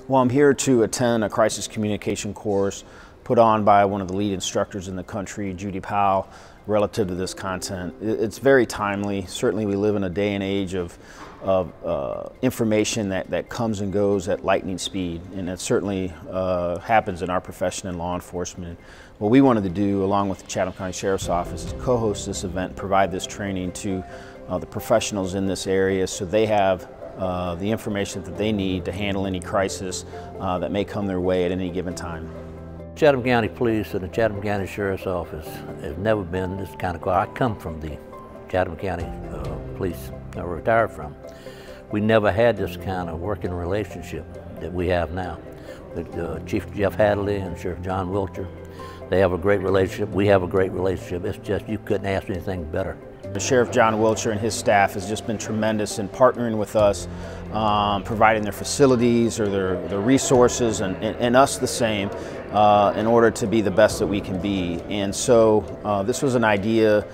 Well, I'm here to attend a crisis communication course put on by one of the lead instructors in the country, Judy Powell, relative to this content. It's very timely. Certainly we live in a day and age of information that comes and goes at lightning speed, and that certainly happens in our profession in law enforcement. What we wanted to do, along with the Chatham County Sheriff's Office, is co-host this event and provide this training to the professionals in this area so they have the information that they need to handle any crisis that may come their way at any given time. Chatham County Police and the Chatham County Sheriff's Office have never been this kind of quiet. I come from the Chatham County Police I retired from. We never had this kind of working relationship that we have now with Chief Jeff Hadley and Sheriff John Wilcher. They have a great relationship. We have a great relationship. It's just you couldn't ask anything better. The Sheriff John Wilcher and his staff has just been tremendous in partnering with us, providing their facilities or their resources and us the same in order to be the best that we can be. And so this was an idea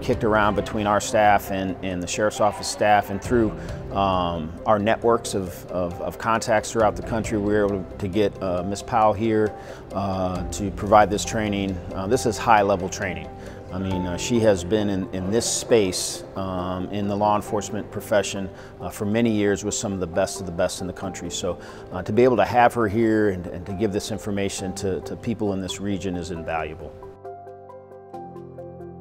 kicked around between our staff and the Sheriff's Office staff, and through our networks of contacts throughout the country, we were able to get Ms. Powell here to provide this training. This is high-level training. I mean, she has been in this space in the law enforcement profession for many years with some of the best in the country. So to be able to have her here and to give this information to people in this region is invaluable.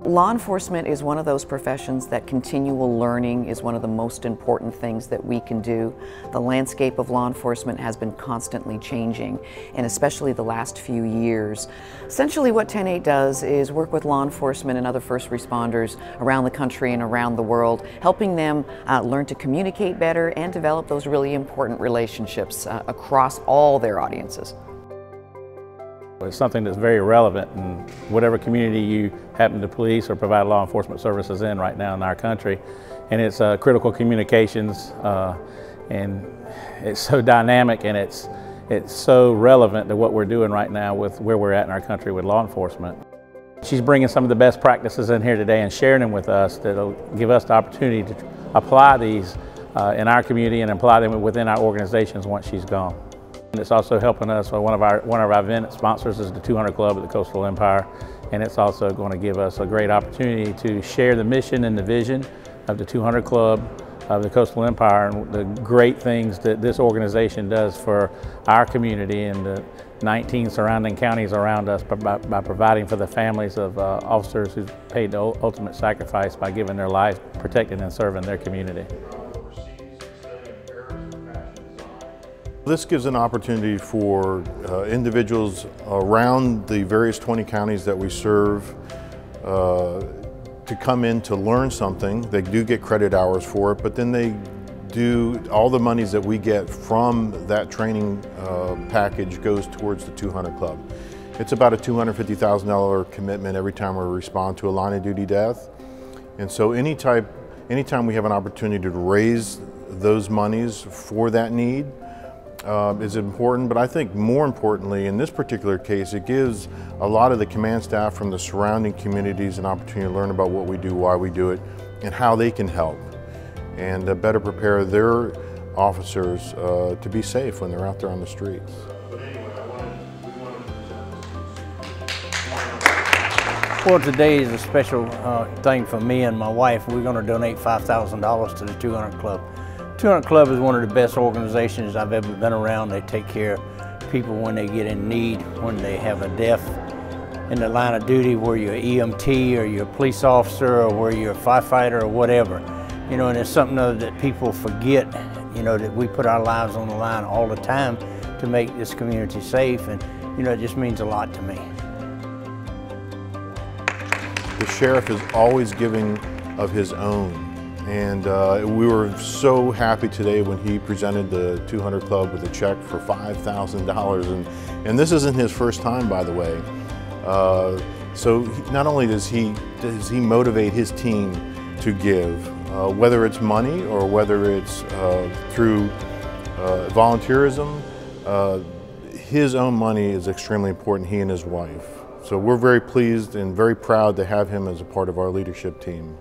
Law enforcement is one of those professions that continual learning is one of the most important things that we can do. The landscape of law enforcement has been constantly changing, and especially the last few years. Essentially what 10-8 does is work with law enforcement and other first responders around the country and around the world, helping them learn to communicate better and develop those really important relationships across all their audiences. It's something that's very relevant in whatever community you happen to police or provide law enforcement services in right now in our country. And it's critical communications, and it's so dynamic, and it's so relevant to what we're doing right now with where we're at in our country with law enforcement. She's bringing some of the best practices in here today and sharing them with us that'll give us the opportunity to apply these in our community and apply them within our organizations once she's gone. And it's also helping us. One of our event sponsors is the 200 Club at the Coastal Empire, and it's also going to give us a great opportunity to share the mission and the vision of the 200 Club of the Coastal Empire and the great things that this organization does for our community and the 19 surrounding counties around us by providing for the families of officers who paid the ultimate sacrifice by giving their life, protecting and serving their community. This gives an opportunity for individuals around the various 20 counties that we serve to come in to learn something. They do get credit hours for it, but then they do all the monies that we get from that training package goes towards the 200 Club. It's about a $250,000 commitment every time we respond to a line of duty death. And so anytime we have an opportunity to raise those monies for that need, is important, but I think more importantly in this particular case, it gives a lot of the command staff from the surrounding communities an opportunity to learn about what we do, why we do it, and how they can help, and better prepare their officers to be safe when they're out there on the streets. Well, today is a special thing for me and my wife. We're going to donate $5,000 to the 200 Club. 200 Club is one of the best organizations I've ever been around. They take care of people when they get in need, when they have a death in the line of duty, where you're EMT or you're a police officer or where you're a firefighter or whatever. You know, and it's something that people forget, you know, that we put our lives on the line all the time to make this community safe, and, you know, it just means a lot to me. The sheriff is always giving of his own. And we were so happy today when he presented the 200 Club with a check for $5,000. And this isn't his first time, by the way. So not only does he motivate his team to give, whether it's money or whether it's through volunteerism, his own money is extremely important, he and his wife. So we're very pleased and very proud to have him as a part of our leadership team.